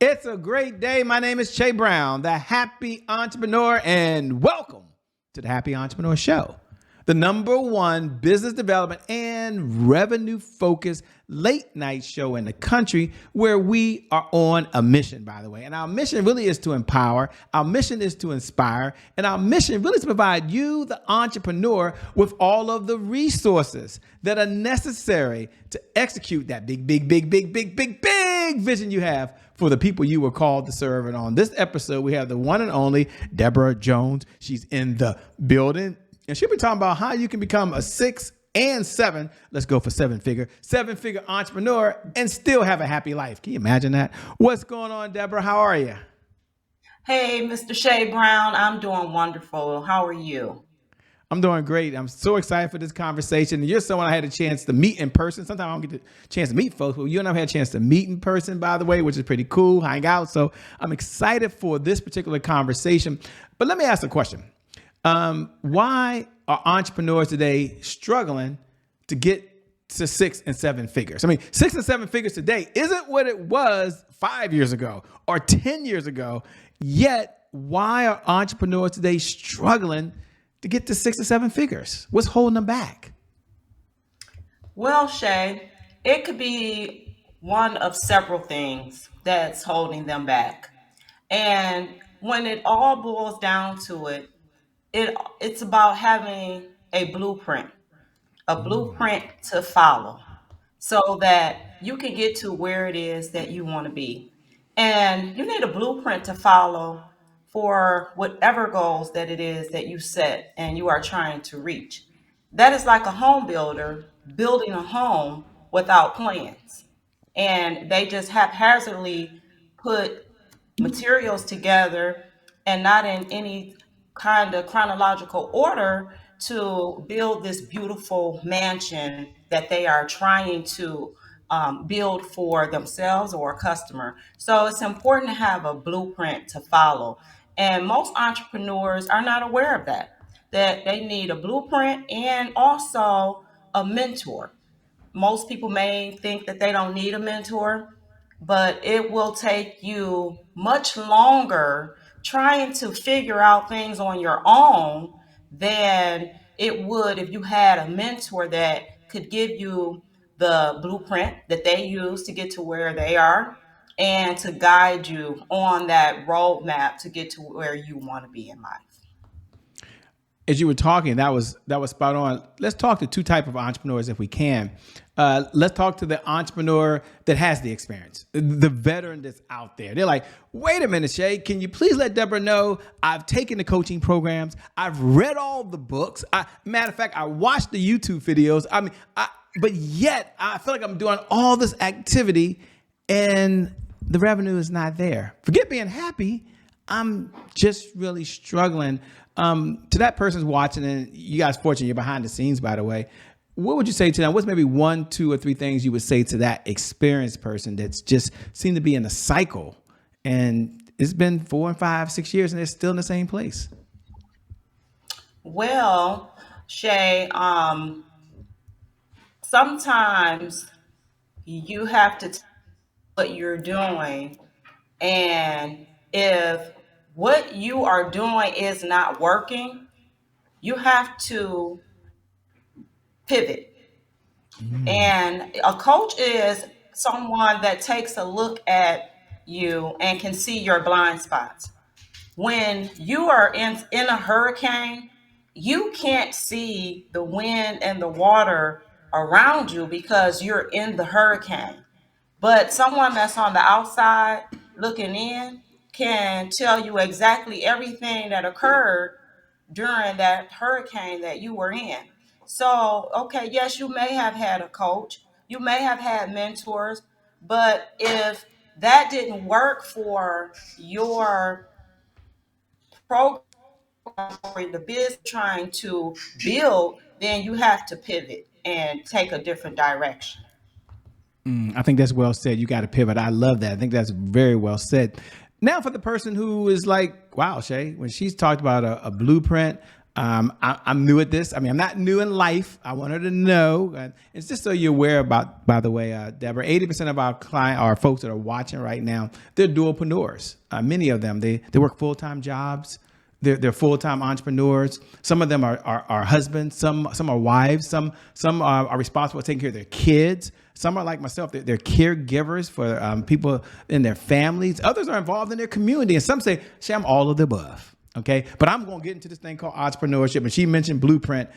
It's a great day. My name is Che Brown, the Happy Entrepreneur, and welcome to the Happy Entrepreneur Show, the #1 business development and revenue-focused late-night show in the country where we are on a mission, by the way. And our mission really is to empower, our mission is to inspire, and our mission really is to provide you, the entrepreneur, with all of the resources that are necessary to execute that big vision you have for the people you were called to serve. And on this episode, we have the one and only Deborah Jones. She's in the building, and she'll be talking about how you can become a 6 and 7, let's go for seven-figure entrepreneur and still have a happy life. Can you imagine that? What's going on, Deborah? How are you? Hey, Mr. Che Brown, I'm doing wonderful. How are you? I'm doing great. I'm so excited for this conversation. You're someone I had a chance to meet in person. Sometimes I don't get the chance to meet folks, but you and I had a chance to meet in person, by the way, which is pretty cool, hang out. So I'm excited for this particular conversation. But let me ask a question. Why are entrepreneurs today struggling to get to 6 and 7 figures? I mean, 6 and 7 figures today isn't what it was 5 years ago or 10 years ago. Yet, why are entrepreneurs today struggling to get to 6 or 7 figures? What's holding them back? Well, Shay, it could be one of several things that's holding them back. And when it all boils down to it, it's about having a blueprint to follow so that you can get to where it is that you want to be. And you need a blueprint to follow for whatever goals that it is that you set and you are trying to reach. That is like a home builder building a home without plans. And they just haphazardly put materials together and not in any kind of chronological order to build this beautiful mansion that they are trying to build for themselves or a customer. So it's important to have a blueprint to follow. And most entrepreneurs are not aware of that they need a blueprint and also a mentor. Most people may think that they don't need a mentor, but it will take you much longer trying to figure out things on your own than it would if you had a mentor that could give you the blueprint that they use to get to where they are and to guide you on that roadmap to get to where you want to be in life. As you were talking, that was spot on. Let's talk to two types of entrepreneurs if we can. Let's talk to the entrepreneur that has the experience, the veteran that's out there. They're like, wait a minute, Shay, can you please let Deborah know I've taken the coaching programs. I've read all the books. Matter of fact, I watched the YouTube videos. But yet I feel like I'm doing all this activity and the revenue is not there. Forget being happy. I'm just really struggling. To that person's watching, and you guys fortunate you're behind the scenes, by the way, what would you say to them? What's maybe 1, 2, or 3 things you would say to that experienced person that's just seemed to be in a cycle and it's been 4 and 5, 6 years and they're still in the same place? Well, Shay, sometimes you have to tell what you're doing, and if what you are doing is not working, you have to pivot. And a coach is someone that takes a look at you and can see your blind spots. When you are in a hurricane, you can't see the wind and the water around you because you're in the hurricane. But someone that's on the outside looking in can tell you exactly everything that occurred during that hurricane that you were in. So, okay, yes, you may have had a coach, you may have had mentors, but if that didn't work for your program or the business trying to build, then you have to pivot and take a different direction. I think that's well said. You got to pivot. I love that. I think that's very well said. Now for the person who is like, wow, Shay, when she's talked about a blueprint, I'm new at this. I mean, I'm not new in life. I want her to know. It's just so you're aware about, by the way, Deborah, 80% of our client, our folks that are watching right now, they're dualpreneurs. Many of them, they work full-time jobs. They're full-time entrepreneurs. Some of them are husbands. Some are wives. Some are responsible for taking care of their kids. Some are like myself. They're caregivers for people in their families. Others are involved in their community. And some say, I'm all of the above. Okay, but I'm going to get into this thing called entrepreneurship. And she mentioned blueprint.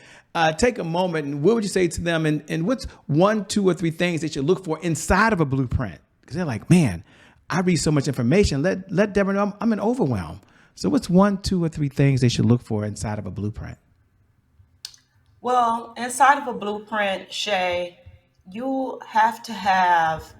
Take a moment and what would you say to them? And what's one, two, or three things they should look for inside of a blueprint? Because they're like, man, I read so much information. Let Deborah know I'm in overwhelm. So what's one, two, or three things they should look for inside of a blueprint? Well, inside of a blueprint, Shay, you have to have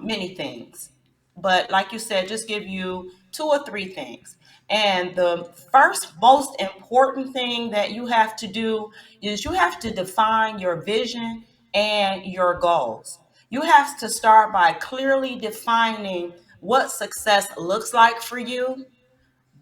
many things. But like you said, just give you two or three things. And the first most important thing that you have to do is you have to define your vision and your goals. You have to start by clearly defining what success looks like for you,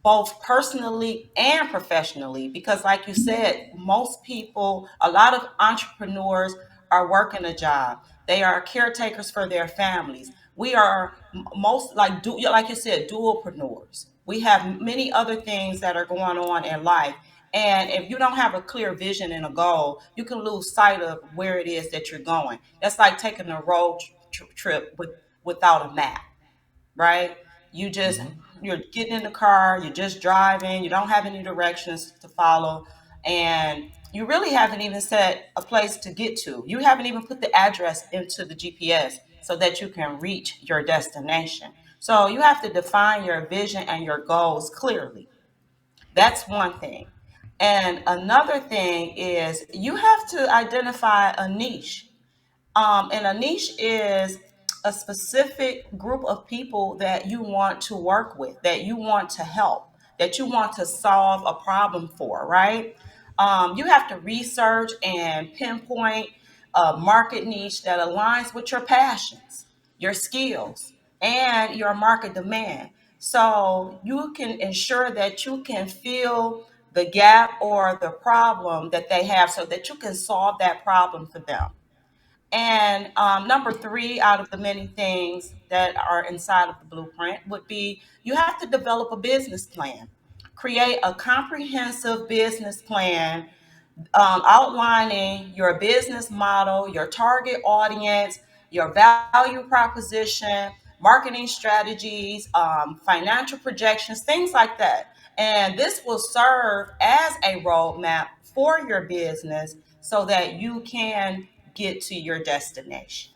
both personally and professionally, because like you said, most people, a lot of entrepreneurs are working a job. They are caretakers for their families. We are most like you said, dualpreneurs. We have many other things that are going on in life, and if you don't have a clear vision and a goal, you can lose sight of where it is that you're going. That's like taking a road trip without a map, right? You just Mm-hmm. you're getting in the car, you're just driving, you don't have any directions to follow, and you really haven't even set a place to get to. You haven't even put the address into the GPS so that you can reach your destination. So you have to define your vision and your goals clearly. That's one thing. And another thing is you have to identify a niche. And a niche is a specific group of people that you want to work with, that you want to help, that you want to solve a problem for, right? You have to research and pinpoint a market niche that aligns with your passions, your skills, and your market demand. So you can ensure that you can fill the gap or the problem that they have so that you can solve that problem for them. And number three, out of the many things that are inside of the blueprint, would be you have to develop a business plan. Create a comprehensive business plan outlining your business model, your target audience, your value proposition, marketing strategies, financial projections, things like that. And this will serve as a roadmap for your business so that you can get to your destination.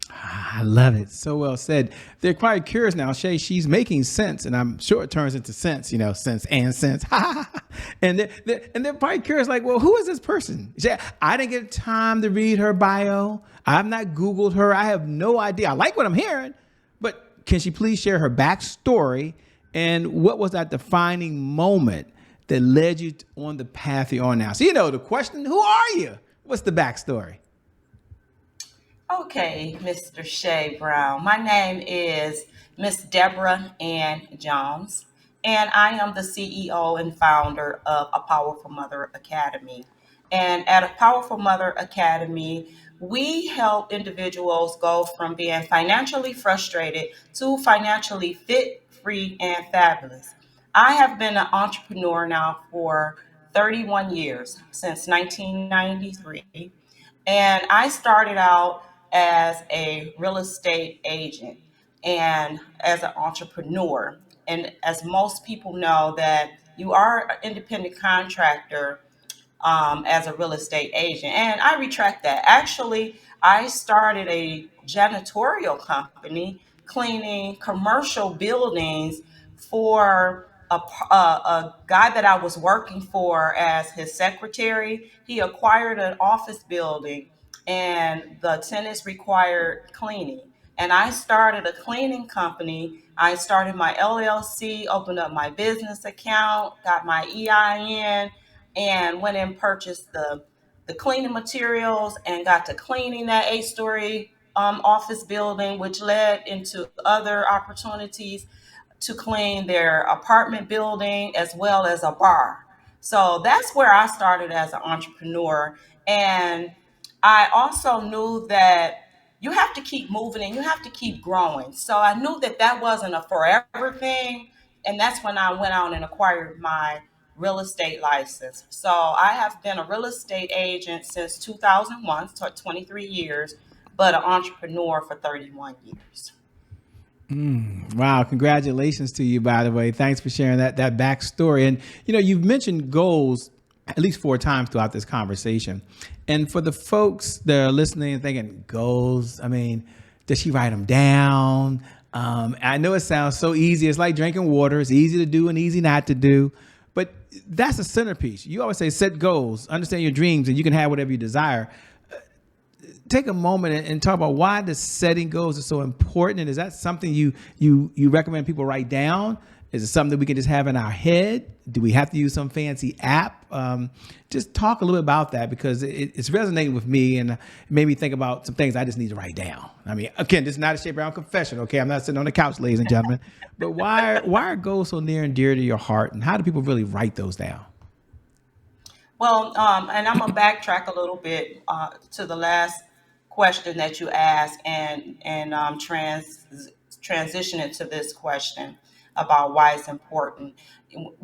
I love it. So well said. They're quite curious now. Shay, she's making sense, and I'm sure it turns into sense, sense and sense. And they're probably curious, like, well, who is this person? Shay, I didn't get time to read her bio. I've not Googled her. I have no idea. I like what I'm hearing, but can she please share her backstory and what was that defining moment that led you on the path you're on now? So, the question, who are you? What's the backstory? Okay, Mr. Shay Brown. My name is Miss Deborah Ann Jones, and I am the CEO and founder of A Powerful Mother Academy. And at A Powerful Mother Academy, we help individuals go from being financially frustrated to financially fit, free, and fabulous. I have been an entrepreneur now for 31 years, since 1993. And I started out as a real estate agent and as an entrepreneur. And as most people know, that you are an independent contractor as a real estate agent. And I retract that. Actually, I started a janitorial company cleaning commercial buildings for a guy that I was working for as his secretary. He acquired an office building and the tenants required cleaning. And I started a cleaning company. I started my LLC, opened up my business account, got my EIN, and went and purchased the cleaning materials and got to cleaning that 8-story office building, which led into other opportunities to clean their apartment building as well as a bar. So that's where I started as an entrepreneur. And I also knew that you have to keep moving and you have to keep growing. So I knew that that wasn't a forever thing. And that's when I went out and acquired my real estate license. So I have been a real estate agent since 2001, so 23 years, but an entrepreneur for 31 years. Wow, congratulations to you, by the way. Thanks for sharing that backstory. And you've mentioned goals at least 4 times throughout this conversation. And for the folks that are listening and thinking, goals, I mean, does she write them down? I know it sounds so easy. It's like drinking water. It's easy to do and easy not to do. But that's a centerpiece. You always say set goals, understand your dreams, and you can have whatever you desire. Take a moment and talk about why the setting goals is so important. And is that something you recommend people write down? Is it something that we can just have in our head? Do we have to use some fancy app? Just talk a little bit about that, because it's resonating with me, and it made me think about some things I just need to write down. I mean, again, this is not a Shay Brown confession, okay? I'm not sitting on the couch, ladies and gentlemen. But why are goals so near and dear to your heart, and how do people really write those down? Well, and I'm gonna backtrack a little bit to the last question that you asked, and transition it to this question about why it's important.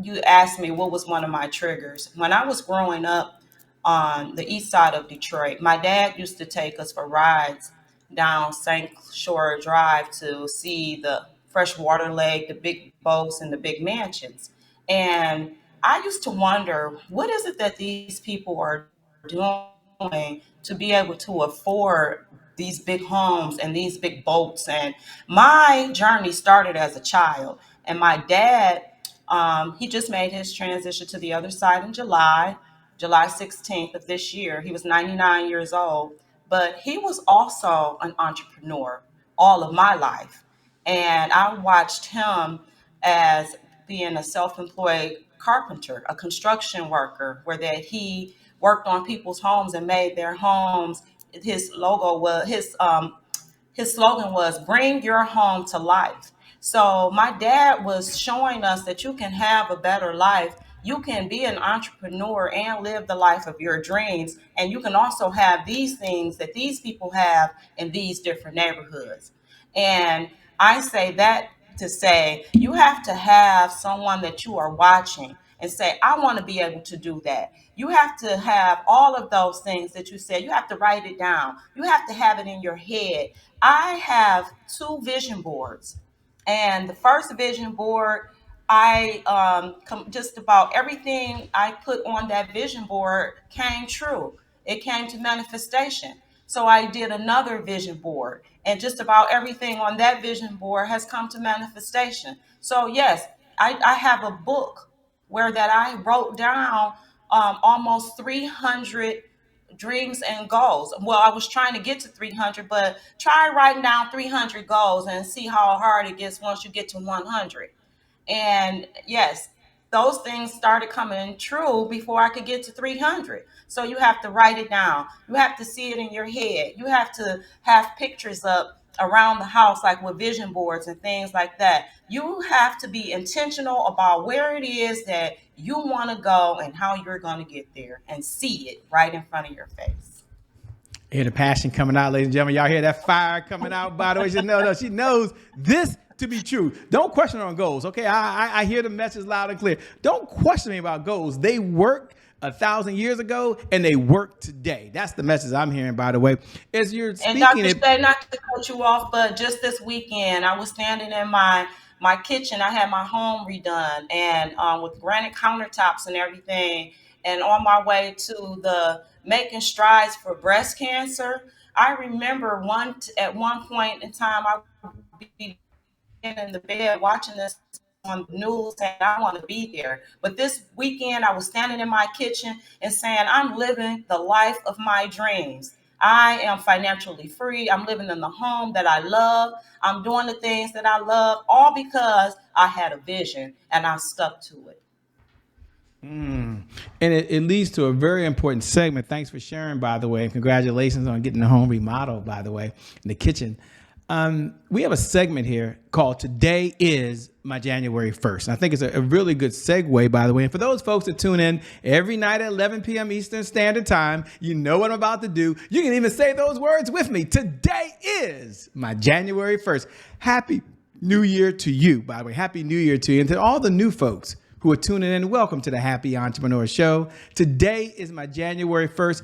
You asked me what was one of my triggers when I was growing up on the east side of Detroit. My dad used to take us for rides down St. Shore Drive to see the freshwater lake, the big boats, and the big mansions. And I used to wonder, what is it that these people are doing to be able to afford these big homes and these big boats? And my journey started as a child. And my dad, he just made his transition to the other side in July 16th of this year. He was 99 years old, but he was also an entrepreneur all of my life. And I watched him as being a self-employed carpenter, a construction worker, where that he worked on people's homes and made their homes. His slogan was "Bring your home to life." So my dad was showing us that you can have a better life. You can be an entrepreneur and live the life of your dreams, and you can also have these things that these people have in these different neighborhoods. And I say that to say you have to have someone that you are watching and say, I want to be able to do that. You have to have all of those things that you said. You have to write it down. You have to have it in your head. I have 2 vision boards. And the first vision board, just about everything I put on that vision board came true. It came to manifestation. So I did another vision board, and just about everything on that vision board has come to manifestation. So yes, I have a book where that I wrote down almost 300 dreams and goals. Well, I was trying to get to 300, but try writing down 300 goals and see how hard it gets once you get to 100. And yes, those things started coming true before I could get to 300. So you have to write it down. You have to see it in your head. You have to have pictures up around the house, like with vision boards and things like that. You have to be intentional about where it is that you want to go and how you're going to get there, and see it right in front of your face. Hear the passion coming out, ladies and gentlemen. Y'all hear that fire coming out, by the way. She knows this to be true. Don't question her on goals, okay? I hear the message loud and clear. Don't question me about goals. They work 1,000 years ago, and they work today. That's the message I'm hearing, by the way. As you're And speaking Dr. it, Shay, not to cut you off, but just this weekend, I was standing in my kitchen. I had my home redone, and with granite countertops and everything. And on my way to the making strides for breast cancer, I remember at one point in time, I would be in the bed watching this on the news saying I want to be there. But this weekend I was standing in my kitchen and saying I'm living the life of my dreams. I am financially free. I'm living in the home that I love. I'm doing the things that I love, all because I had a vision and I stuck to it. and it leads to a very important segment. Thanks for sharing, by the way, and congratulations on getting the home remodeled, by the way, in the kitchen. We have a segment here called Today is My January 1st. And I think it's a really good segue, by the way. And for those folks that tune in every night at 11 p.m. Eastern Standard Time, you know what I'm about to do. You can even say those words with me. Today is my January 1st. Happy New Year to you, by the way. Happy New Year to you. And to all the new folks who are tuning in, welcome to the Happy Entrepreneur Show. Today is my January 1st.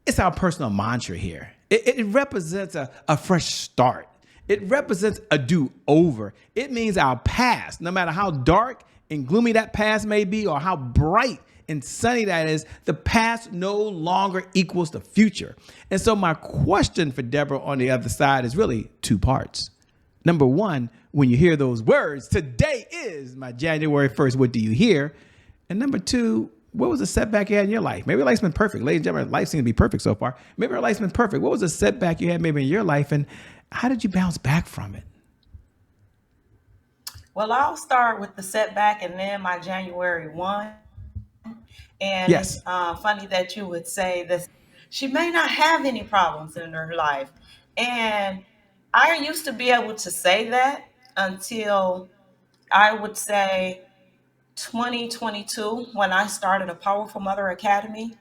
It's our personal mantra here. It represents a fresh start. It represents a do-over. It means our past, no matter how dark and gloomy that past may be or how bright and sunny that is, the past no longer equals the future. And so my question for Deborah on the other side is really two parts. Number one, when you hear those words, today is my January 1st, what do you hear? And number two, what was the setback you had in your life? Maybe your life's been perfect. Ladies and gentlemen, life seems to be perfect so far. Maybe your life's been perfect. What was the setback you had maybe in your life, and how did you bounce back from it? Well, I'll start with the setback and then my January 1. And it's Yes. funny that you would say this. She may not have any problems in her life. And I used to be able to say that until I would say 2022 when I started a Powerful Mother Academy.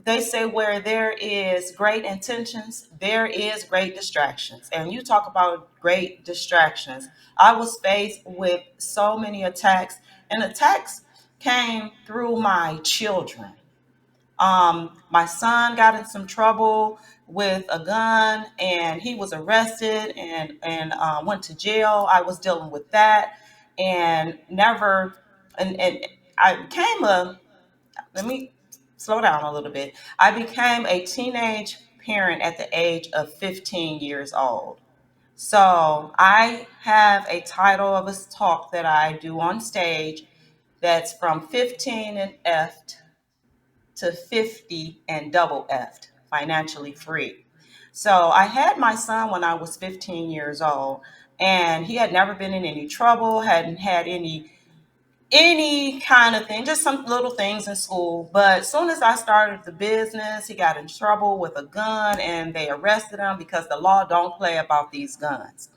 They say where there is great intentions, there is great distractions. And you talk about great distractions. I was faced with so many attacks, and attacks came through my children. My son got in some trouble with a gun, and he was arrested and went to jail. I was dealing with that, and never, and I became a. Let me slow down a little bit. I became a teenage parent at the age of 15 years old. So I have a title of a talk that I do on stage that's from 15 and F to 50 and double F, financially free. So I had my son when I was 15 years old, and he had never been in any trouble, hadn't had any kind of thing, just some little things in school. But as soon as I started the business, he got in trouble with a gun and they arrested him because the law don't play about these guns.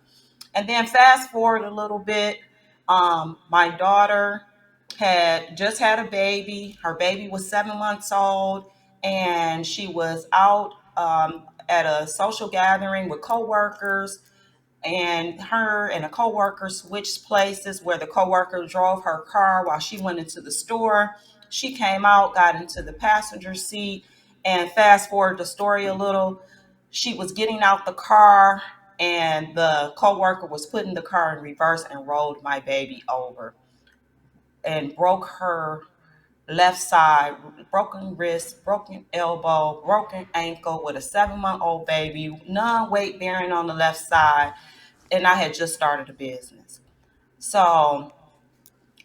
And then fast forward a little bit, my daughter had just had a baby. Her baby was 7 months old, and she was out at a social gathering with coworkers, and her and a coworker switched places where the coworker drove her car while she went into the store. She came out, got into the passenger seat, and fast forward the story a little. She was getting out the car, and the coworker was putting the car in reverse and rolled my baby over and broke her left side, broken wrist, broken elbow, broken ankle with a 7-month-old baby, none weight bearing on the left side, and I had just started a business. So,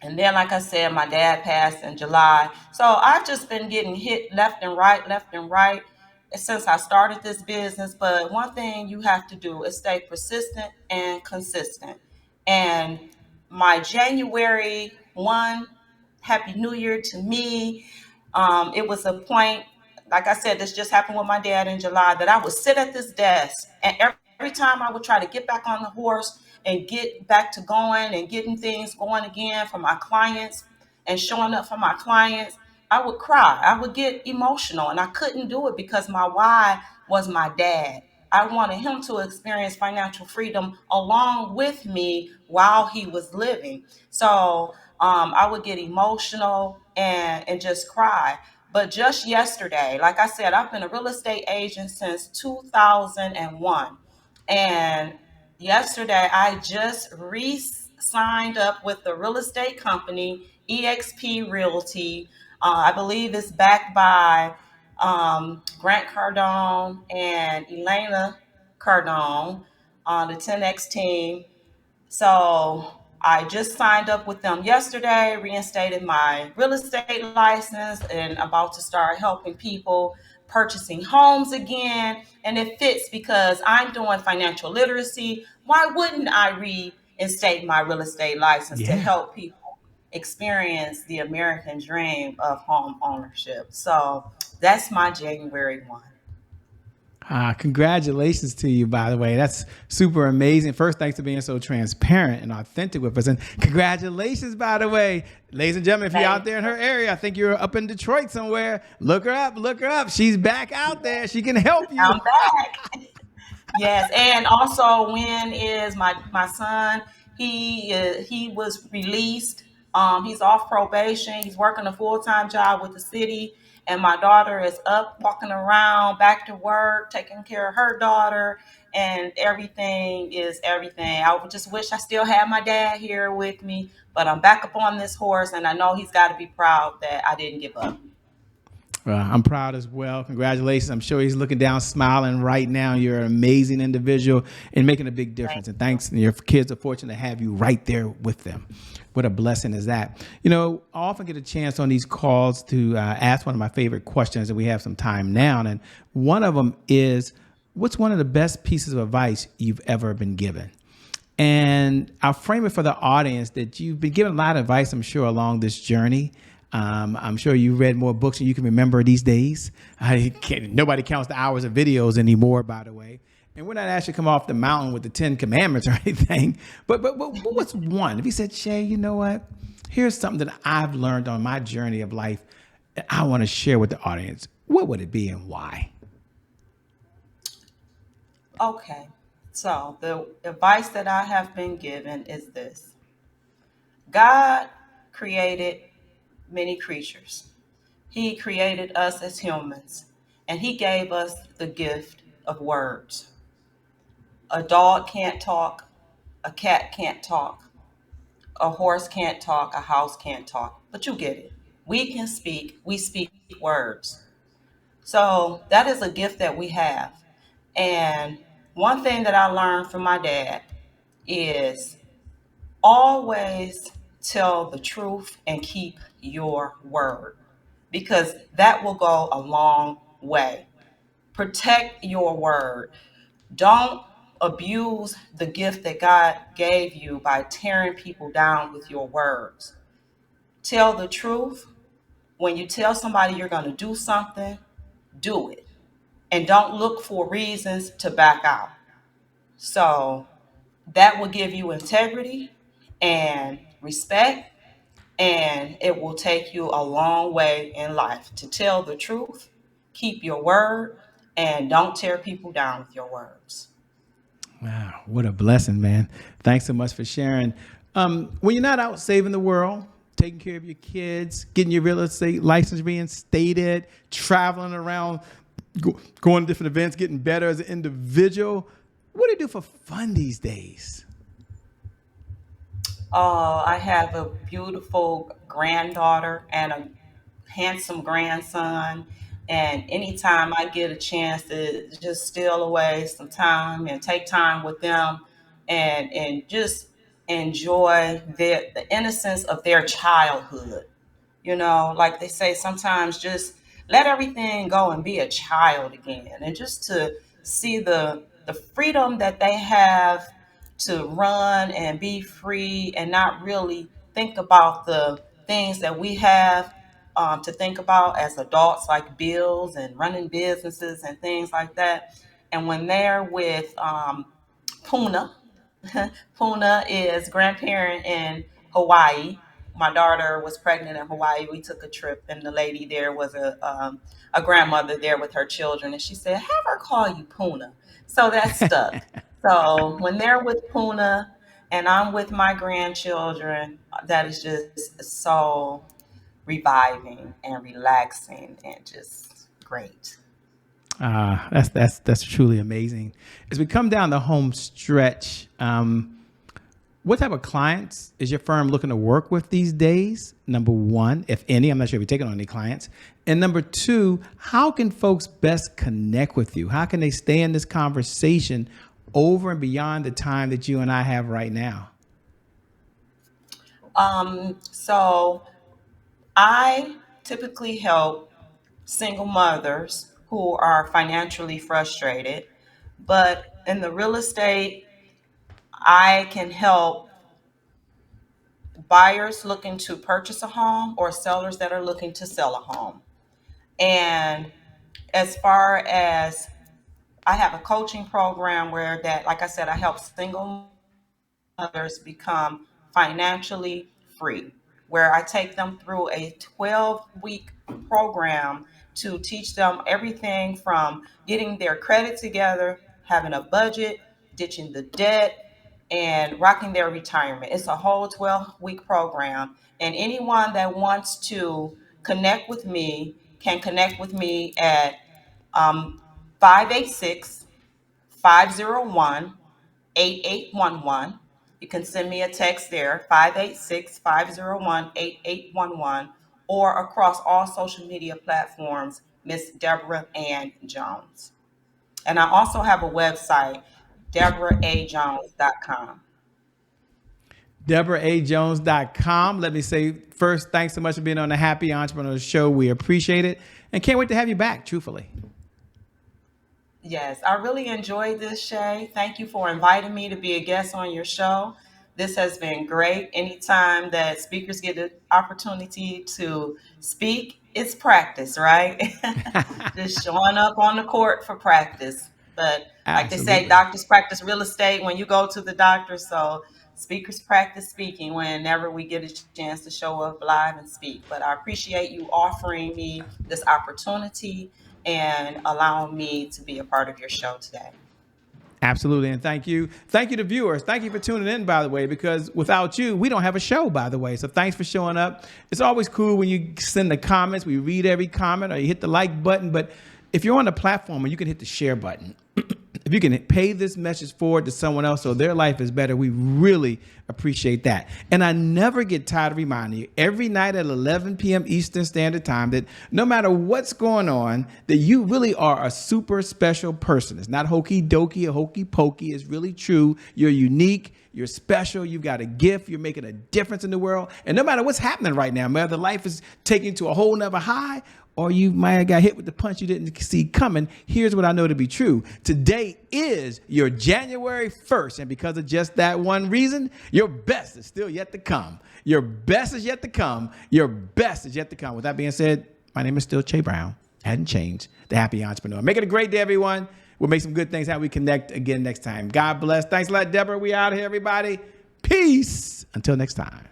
and then, like I said, my dad passed in July. So I've just been getting hit left and right since I started this business. But one thing you have to do is stay persistent and consistent. And my January 1, Happy New Year to me. It was a point, like I said, this just happened with my dad in July, that I would sit at this desk, and every time I would try to get back on the horse and get back to going and getting things going again for my clients and showing up for my clients, I would cry. I would get emotional, and I couldn't do it because my why was my dad. I wanted him to experience financial freedom along with me while he was living. So I would get emotional and just cry. But just yesterday, like I said, I've been a real estate agent since 2001. And yesterday, I just re-signed up with the real estate company, EXP Realty. I believe it's backed by Grant Cardone and Elena Cardone on the 10X team. So I just signed up with them yesterday, reinstated my real estate license, and about to start helping people purchasing homes again. And it fits because I'm doing financial literacy. Why wouldn't I reinstate my real estate license to Yeah. help people experience the American dream of home ownership? So that's my January 1. Congratulations to you, by the way. That's super amazing. First, thanks for being so transparent and authentic with us. And congratulations, by the way. Ladies and gentlemen, if you're out Thank there in you. her area, I think you're up in Detroit somewhere. Look her up, look her up. She's back out there. She can help you. I'm back. Yes, and also when is my son? He was released. He's off probation. He's working a full-time job with the city, and my daughter is up walking around, back to work, taking care of her daughter, and everything is everything. I would just wish I still had my dad here with me, but I'm back up on this horse, and I know he's got to be proud that I didn't give up. I'm proud as well. Congratulations. I'm sure he's looking down, smiling right now. You're an amazing individual and making a big Thank difference. And you. thanks. And your kids are fortunate to have you right there with them. What a blessing is that. You know, I often get a chance on these calls to ask one of my favorite questions, and we have some time now. And one of them is, what's one of the best pieces of advice you've ever been given? And I'll frame it for the audience that you've been given a lot of advice, I'm sure, along this journey. I'm sure you read more books than you can remember these days. Nobody counts the hours of videos anymore, by the way. And we're not actually come off the mountain with the 10 commandments or anything. But what's one? If he said, Shay, you know what? Here's something that I've learned on my journey of life that I want to share with the audience. What would it be and why? Okay. So the advice that I have been given is this. God created many creatures. He created us as humans, and He gave us the gift of words. A dog can't talk, a cat can't talk, a horse can't talk, a house can't talk, but you get it. We can speak, we speak words. So that is a gift that we have. And one thing that I learned from my dad is always tell the truth and keep your word because that will go a long way. Protect your word. Don't abuse the gift that God gave you by tearing people down with your words. Tell the truth. When you tell somebody you're going to do something, do it. And don't look for reasons to back out. So that will give you integrity and respect, and it will take you a long way in life to tell the truth, keep your word, and don't tear people down with your words. Wow, what a blessing, man. Thanks so much for sharing. When you're not out saving the world, taking care of your kids, getting your real estate license reinstated, traveling around, going to different events, getting better as an individual, what do you do for fun these days? I have a beautiful granddaughter and a handsome grandson. And anytime I get a chance to just steal away some time and take time with them and just enjoy the innocence of their childhood. Like they say, sometimes just let everything go and be a child again, and just to see the freedom that they have to run and be free and not really think about the things that we have to think about as adults, like bills and running businesses and things like that. And when they're with Puna. Puna is grandparent in Hawaii. My daughter was pregnant in Hawaii. We took a trip, and the lady there was a grandmother there with her children, and she said, "Have her call you Puna." So that stuck. So when they're with Puna, and I'm with my grandchildren, that is just so reviving and relaxing and just great. That's truly amazing. As we come down the home stretch, what type of clients is your firm looking to work with these days? Number one, if any, I'm not sure if you're taking on any clients. And number two, how can folks best connect with you? How can they stay in this conversation over and beyond the time that you and I have right now? So I typically help single mothers who are financially frustrated. But in the real estate, I can help buyers looking to purchase a home or sellers that are looking to sell a home. And as far as I have a coaching program where that, like I said, I help single others become financially free, where I take them through a 12-week program to teach them everything from getting their credit together, having a budget, ditching the debt, and rocking their retirement. It's a whole 12-week program. And anyone that wants to connect with me can connect with me at 586 8811. You can send me a text there, 586-501-8811, or across all social media platforms, Miss Deborah Ann Jones. And I also have a website, DeborahAJones.com. DeborahAJones.com. Let me say first, thanks so much for being on the Happy Entrepreneur Show. We appreciate it and can't wait to have you back, truthfully. Yes, I really enjoyed this, Shay. Thank you for inviting me to be a guest on your show. This has been great. Anytime that speakers get the opportunity to speak, it's practice, right? Just showing up on the court for practice. But like they say, Absolutely. doctors practice real estate when you go to the doctor. So speakers practice speaking whenever we get a chance to show up live and speak. But I appreciate you offering me this opportunity and allowing me to be a part of your show today. Absolutely. And thank you. Thank you to viewers. Thank you for tuning in, by the way, because without you, we don't have a show, by the way. So thanks for showing up. It's always cool when you send the comments. We read every comment or you hit the like button. But if you're on the platform, you can hit the share button. If you can pay this message forward to someone else so their life is better, we really appreciate that. And I never get tired of reminding you every night at 11 p.m. Eastern Standard Time that no matter what's going on, that you really are a super special person. It's not hokey dokey or hokey pokey. It's really true. You're unique. You're special. You've got a gift. You're making a difference in the world. And no matter what's happening right now, whether life is taking you to a whole nother high or you might have got hit with the punch you didn't see coming, here's what I know to be true. Today is your January 1st. And because of just that one reason, your best is still yet to come. Your best is yet to come. Your best is yet to come. With that being said, my name is still Che Brown. Hadn't changed. The Happy Entrepreneur. Make it a great day, everyone. We'll make some good things how we connect again next time. God bless. Thanks a lot, Deborah. We out here, everybody. Peace. Until next time.